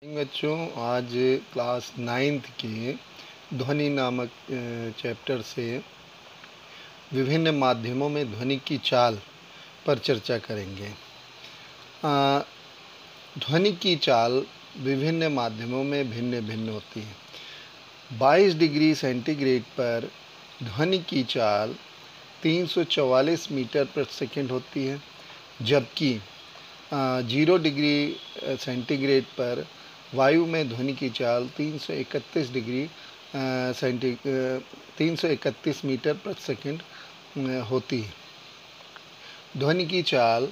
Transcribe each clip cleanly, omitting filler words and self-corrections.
बच्चों, आज class 9th के ध्वनि नामक चैप्टर से विभिन्न माध्यमों में ध्वनि की चाल पर चर्चा करेंगे। ध्वनि की चाल विभिन्न माध्यमों में भिन्न भिन्न होती है। 22 डिग्री सेंटीग्रेड पर ध्वनि की चाल 344 मीटर प्रति सेकंड होती है, जबकि 0 डिग्री सेंटीग्रेड पर वायु में ध्वनि की चाल 331 मीटर प्रति सेकंड होती है। ध्वनि की चाल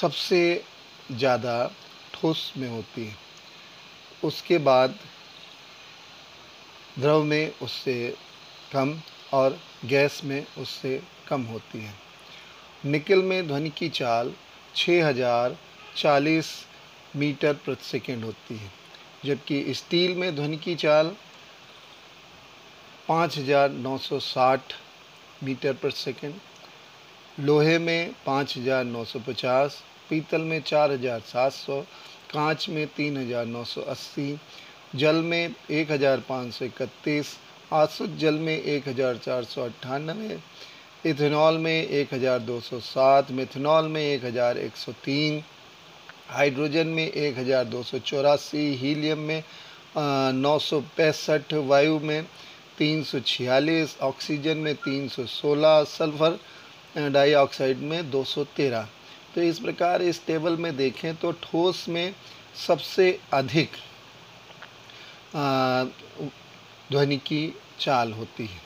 सबसे ज़्यादा ठोस में होती है, उसके बाद द्रव में उससे कम और गैस में उससे कम होती है। निकल में ध्वनि की चाल 6040 मीटर प्रति सेकंड होती है, जबकि स्टील में ध्वनि की चाल 5960 मीटर प्रति सेकंड, लोहे में 5950, पीतल में 4700, कांच में 3980, जल में 1531, आसुत जल में 1498, इथेनॉल में 1207, मेथनॉल में 1103, हाइड्रोजन में 1284, हीलियम में 965, वायु में 346, ऑक्सीजन में 316, सल्फर डाइऑक्साइड में 213। तो इस प्रकार इस टेबल में देखें तो ठोस में सबसे अधिक ध्वनि की चाल होती है,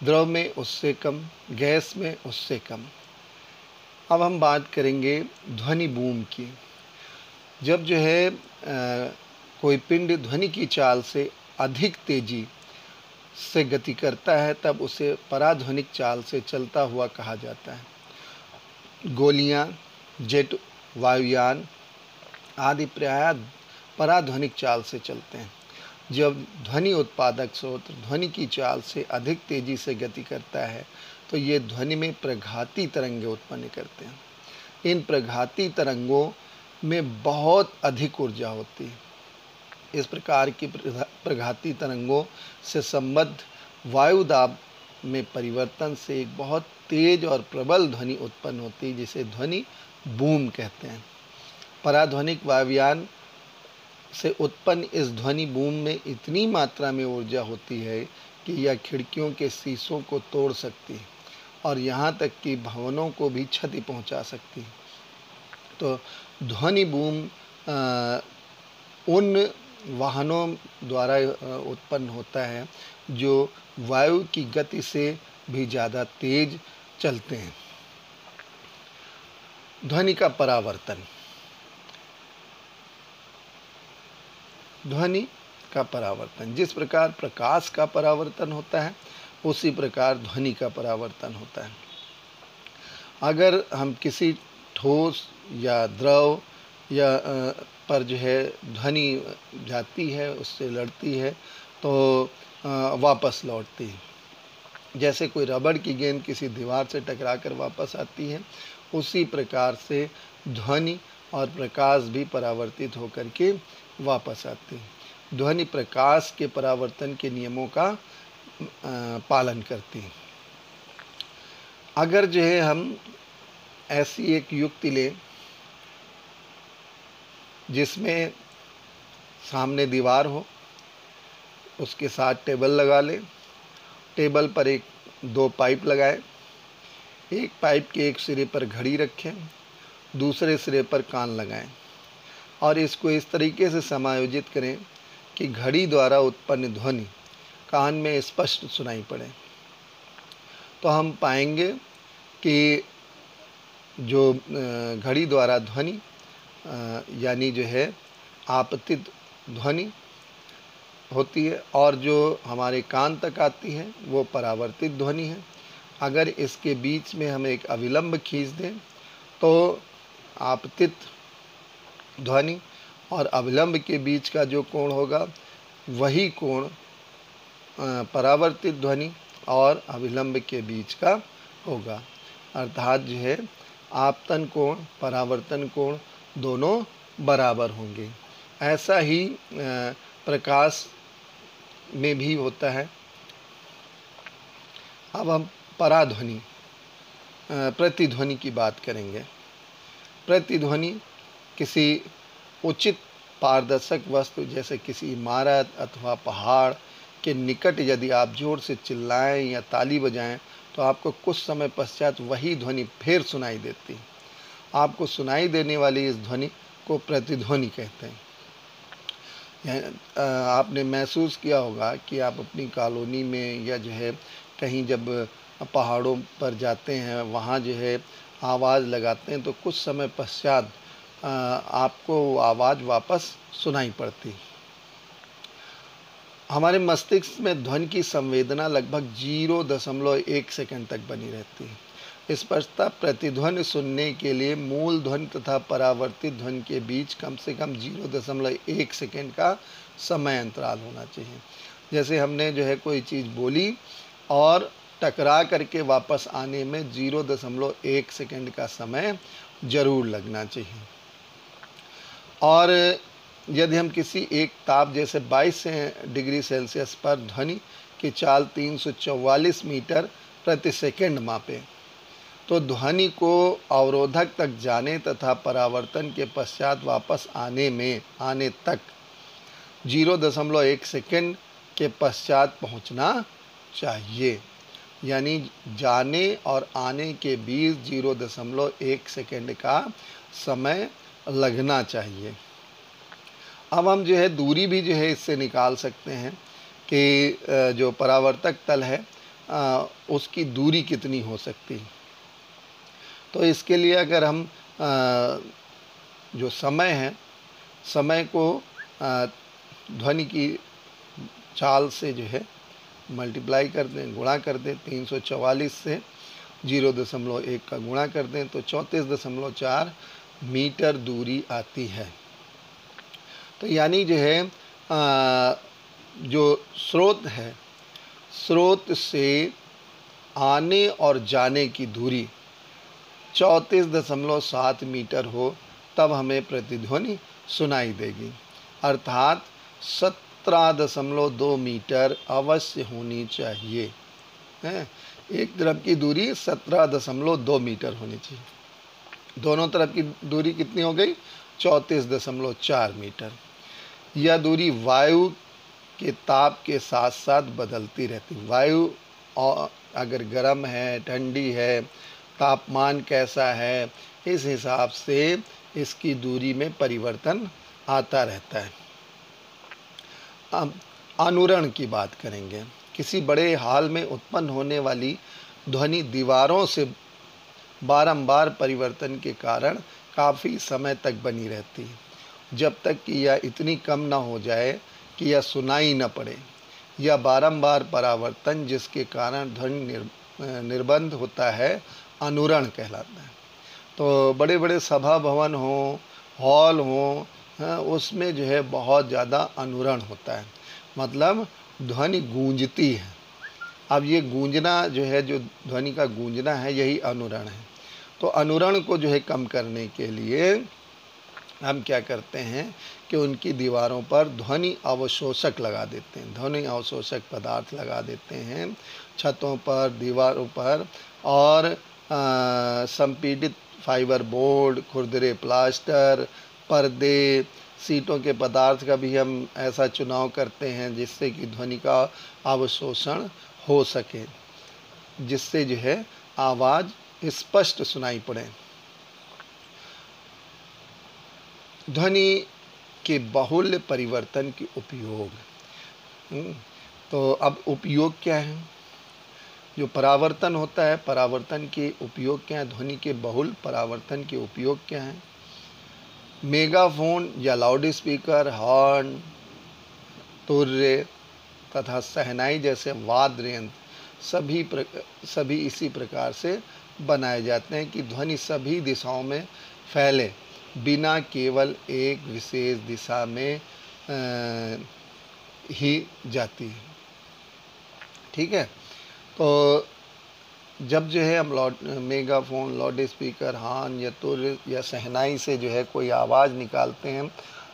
द्रव में उससे कम, गैस में उससे कम। अब हम बात करेंगे ध्वनि बूम की। जब कोई पिंड ध्वनि की चाल से अधिक तेजी से गति करता है तब उसे पराध्वनिक चाल से चलता हुआ कहा जाता है। गोलियां, जेट वायुयान आदि प्रायः पराध्वनिक चाल से चलते हैं। जब ध्वनि उत्पादक स्रोत ध्वनि की चाल से अधिक तेजी से गति करता है तो ये ध्वनि में प्रघाती तरंगें उत्पन्न करते हैं। इन प्रघाती तरंगों में बहुत अधिक ऊर्जा होती है। इस प्रकार की प्रघाती तरंगों से संबद्ध वायु दाब में परिवर्तन से एक बहुत तेज और प्रबल ध्वनि उत्पन्न होती है, जिसे ध्वनि बूम कहते हैं। पराध्वनिक वायुयान से उत्पन्न इस ध्वनि बूम में इतनी मात्रा में ऊर्जा होती है कि यह खिड़कियों के शीशों को तोड़ सकती है और यहाँ तक कि भवनों को भी क्षति पहुँचा सकती है। तो ध्वनि बूम उन वाहनों द्वारा उत्पन्न होता है जो वायु की गति से भी ज़्यादा तेज चलते हैं। ध्वनि का परावर्तन। ध्वनि का परावर्तन, जिस प्रकार प्रकाश का परावर्तन होता है उसी प्रकार ध्वनि का परावर्तन होता है। अगर हम किसी ठोस या द्रव या पर ध्वनि जाती है, उससे लड़ती है तो वापस लौटती है। जैसे कोई रबड़ की गेंद किसी दीवार से टकराकर वापस आती है, उसी प्रकार से ध्वनि और प्रकाश भी परावर्तित होकर के वापस आती है। ध्वनि प्रकाश के परावर्तन के नियमों का पालन करती है। अगर हम ऐसी एक युक्ति लें जिसमें सामने दीवार हो, उसके साथ टेबल लगा लें, टेबल पर दो पाइप लगाएं, एक पाइप के एक सिरे पर घड़ी रखें, दूसरे सिरे पर कान लगाएं और इसको इस तरीके से समायोजित करें कि घड़ी द्वारा उत्पन्न ध्वनि कान में स्पष्ट सुनाई पड़े। तो हम पाएंगे कि जो घड़ी द्वारा ध्वनि यानी आपतित ध्वनि होती है और जो हमारे कान तक आती है वो परावर्तित ध्वनि है। अगर इसके बीच में हम एक अविलंब खींच दें तो आपतित ध्वनि और अविलंब के बीच का जो कोण होगा वही कोण परावर्तित ध्वनि और अविलंब के बीच का होगा। अर्थात आपतन कोण, परावर्तन कोण दोनों बराबर होंगे। ऐसा ही प्रकाश में भी होता है। अब हम पराध्वनि प्रतिध्वनि की बात करेंगे। प्रतिध्वनि किसी उचित पारदर्शक वस्तु जैसे किसी इमारत अथवा पहाड़ के निकट यदि आप जोर से चिल्लाएं या ताली बजाएं तो आपको कुछ समय पश्चात वही ध्वनि फिर सुनाई देती है। आपको सुनाई देने वाली इस ध्वनि को प्रतिध्वनि कहते हैं। आपने महसूस किया होगा कि आप अपनी कॉलोनी में या जो है कहीं जब पहाड़ों पर जाते हैं वहाँ जो है आवाज़ लगाते हैं तो कुछ समय पश्चात आपको आवाज़ वापस सुनाई पड़ती। हमारे मस्तिष्क में ध्वनि की संवेदना लगभग 0.1 सेकंड तक बनी रहती है। स्पष्टता प्रतिध्वनि सुनने के लिए मूल ध्वनि तथा परावर्तित ध्वनि के बीच कम से कम 0.1 सेकंड का समय अंतराल होना चाहिए। जैसे हमने जो है कोई चीज़ बोली और टकरा करके वापस आने में 0.1 सेकंड का समय ज़रूर लगना चाहिए। और यदि हम किसी एक ताप जैसे 22 डिग्री सेल्सियस पर ध्वनि की चाल 344 मीटर प्रति सेकंड मापें तो ध्वनि को अवरोधक तक जाने तथा परावर्तन के पश्चात वापस आने तक 0.1 सेकंड के पश्चात पहुंचना चाहिए। यानी जाने और आने के बीच 0.1 सेकंड का समय लगना चाहिए। अब हम जो है दूरी भी जो है इससे निकाल सकते हैं कि जो परावर्तक तल है उसकी दूरी कितनी हो सकती है। तो इसके लिए अगर हम जो समय है समय को ध्वनि की चाल से जो है मल्टीप्लाई कर दें, गुणा कर दें, 344 से 0.1 का गुणा कर दें तो 34.4 मीटर दूरी आती है। तो यानी जो है जो स्रोत है, स्रोत से आने और जाने की दूरी 34.7 मीटर हो तब हमें प्रतिध्वनि सुनाई देगी, अर्थात 17.2 मीटर अवश्य होनी चाहिए। एक तरफ की दूरी 17.2 मीटर होनी चाहिए। दोनों तरफ की दूरी कितनी हो गई? 34.4 मीटर। यह दूरी वायु के ताप के साथ साथ बदलती रहती। वायु अगर गर्म है, ठंडी है, तापमान कैसा है, इस हिसाब से इसकी दूरी में परिवर्तन आता रहता है। अब अनुरण की बात करेंगे। किसी बड़े हॉल में उत्पन्न होने वाली ध्वनि दीवारों से बारंबार परिवर्तन के कारण काफ़ी समय तक बनी रहती है, जब तक कि यह इतनी कम न हो जाए कि यह सुनाई न पड़े। यह बारंबार परावर्तन जिसके कारण ध्वनि निर्बंध होता है, अनुरण कहलाता है। तो बड़े बड़े सभा भवन हों, हॉल हों, उसमें जो है बहुत ज़्यादा अनुरण होता है, मतलब ध्वनि गूंजती है। अब ये गूंजना जो है, जो ध्वनि का गूंजना है, यही अनुरण है। तो अनुरण को जो है कम करने के लिए हम क्या करते हैं कि उनकी दीवारों पर ध्वनि अवशोषक लगा देते हैं, ध्वनि अवशोषक पदार्थ लगा देते हैं छतों पर, दीवारों पर। और संपीड़ित फाइबर बोर्ड, खुरदरे प्लास्टर, पर्दे, सीटों के पदार्थ का भी हम ऐसा चुनाव करते हैं जिससे कि ध्वनि का अवशोषण हो सके, जिससे जो है आवाज़ स्पष्ट सुनाई पड़े। ध्वनि के बाहुल्य परिवर्तन के उपयोग। तो अब उपयोग क्या है? जो परावर्तन होता है, परावर्तन के उपयोग क्या है? ध्वनि के बहुल परावर्तन के उपयोग क्या है? मेगाफोन या लाउड स्पीकर, हॉर्न, तुर्रे तथा शहनाई जैसे वाद्य यंत्र सभी इसी प्रकार से बनाए जाते हैं कि ध्वनि सभी दिशाओं में फैले बिना केवल एक विशेष दिशा में ही जाती है। ठीक है। तो जब जो है हम मेगाफोन, लाउड स्पीकर, हॉर्न या तुर या शहनाई से जो है कोई आवाज़ निकालते हैं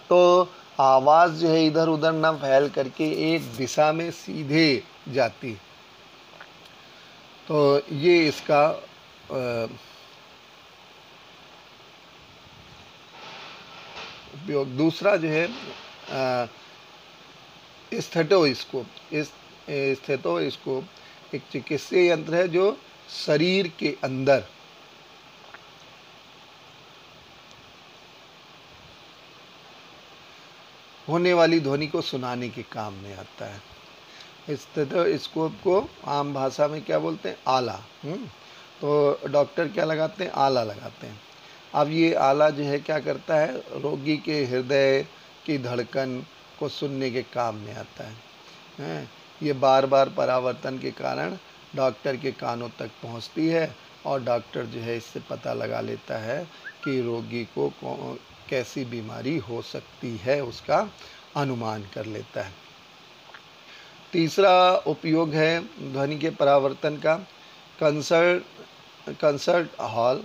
तो आवाज़ जो है इधर उधर ना फैल करके एक दिशा में सीधे जाती। तो ये इसका उपयोग। दूसरा जो है स्टेथोस्कोप। इस स्टेथोस्कोप एक चिकित्सीय यंत्र है जो शरीर के अंदर होने वाली ध्वनि को सुनाने के काम में आता है। स्टेथोस्कोप को आम भाषा में क्या बोलते हैं? आला। तो डॉक्टर क्या लगाते हैं? आला लगाते हैं। अब ये आला जो है क्या करता है? रोगी के हृदय की धड़कन को सुनने के काम में आता है। ये बार बार परावर्तन के कारण डॉक्टर के कानों तक पहुंचती है और डॉक्टर जो है इससे पता लगा लेता है कि रोगी को कैसी बीमारी हो सकती है, उसका अनुमान कर लेता है। तीसरा उपयोग है ध्वनि के परावर्तन का कंसर्ट हॉल,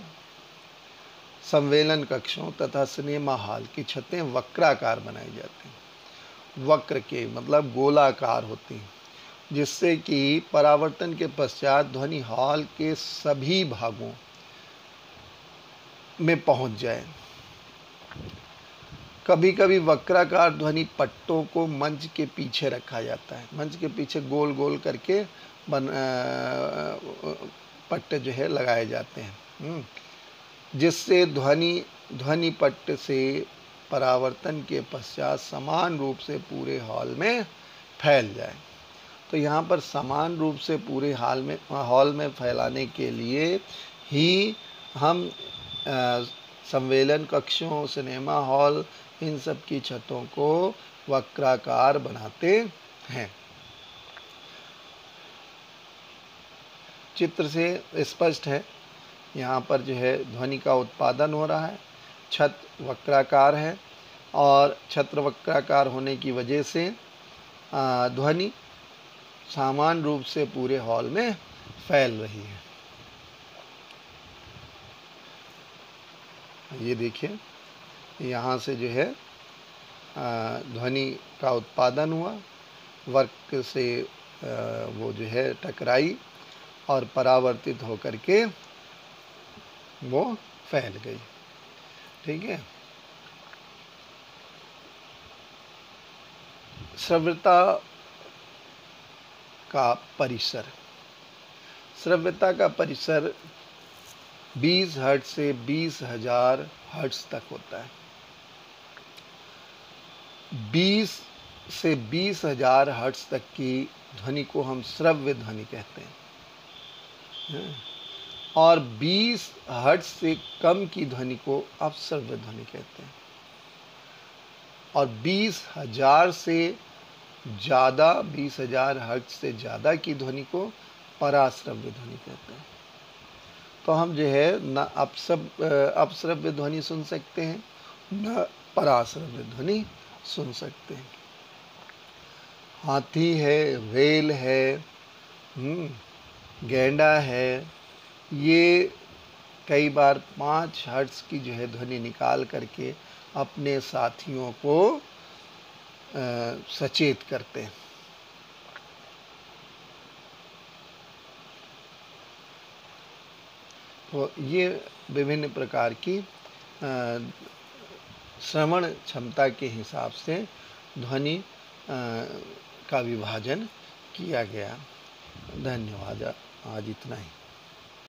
सम्मेलन कक्षों तथा सिनेमा हॉल की छतें वक्राकार बनाई जाती हैं। वक्र के मतलब गोलाकार होती हैं, जिससे कि परावर्तन के पश्चात ध्वनि हॉल के सभी भागों में पहुंच जाए। कभी कभी वक्राकार ध्वनि पट्टों को मंच के पीछे रखा जाता है। मंच के पीछे गोल गोल करके पट्टे जो है लगाए जाते हैं, जिससे ध्वनि पट्ट से परावर्तन के पश्चात समान रूप से पूरे हॉल में फैल जाए। तो यहाँ पर समान रूप से पूरे हॉल में फैलाने के लिए ही हम सम्मेलन कक्षों, सिनेमा हॉल, इन सब की छतों को वक्राकार बनाते हैं। चित्र से स्पष्ट है, यहाँ पर जो है ध्वनि का उत्पादन हो रहा है। छत वक्राकार है और छत्र वक्राकार होने की वजह से ध्वनि समान रूप से पूरे हॉल में फैल रही है। ये देखिए, यहाँ से जो है ध्वनि का उत्पादन हुआ, वर्क से वो जो है टकराई और परावर्तित होकर के वो फैल गई। ठीक है। श्रव्यता का परिसर। श्रव्यता का परिसर 20 हर्ट्ज से 20,000 हर्ट्ज तक होता है। 20 से 20,000 हर्ट्ज तक की ध्वनि को हम श्रव्य ध्वनि कहते हैं और 20 हर्ट्ज से कम की ध्वनि को अपश्रव्य ध्वनि कहते हैं और 20,000 से ज़्यादा 20,000 हर्ट्ज से ज़्यादा की ध्वनि को पराश्रव्य ध्वनि कहते हैं। तो हम जो है न अपश्रव्य ध्वनि सुन सकते हैं, न पराश्रव्य ध्वनि सुन सकते हैं। हाथी है, व्हेल है, गैंडा है, ये कई बार 5 हर्ट्ज की जो है ध्वनि निकाल करके अपने साथियों को सचेत करते हैं। तो ये विभिन्न प्रकार की श्रवण क्षमता के हिसाब से ध्वनि का विभाजन किया गया। धन्यवाद। आज इतना ही।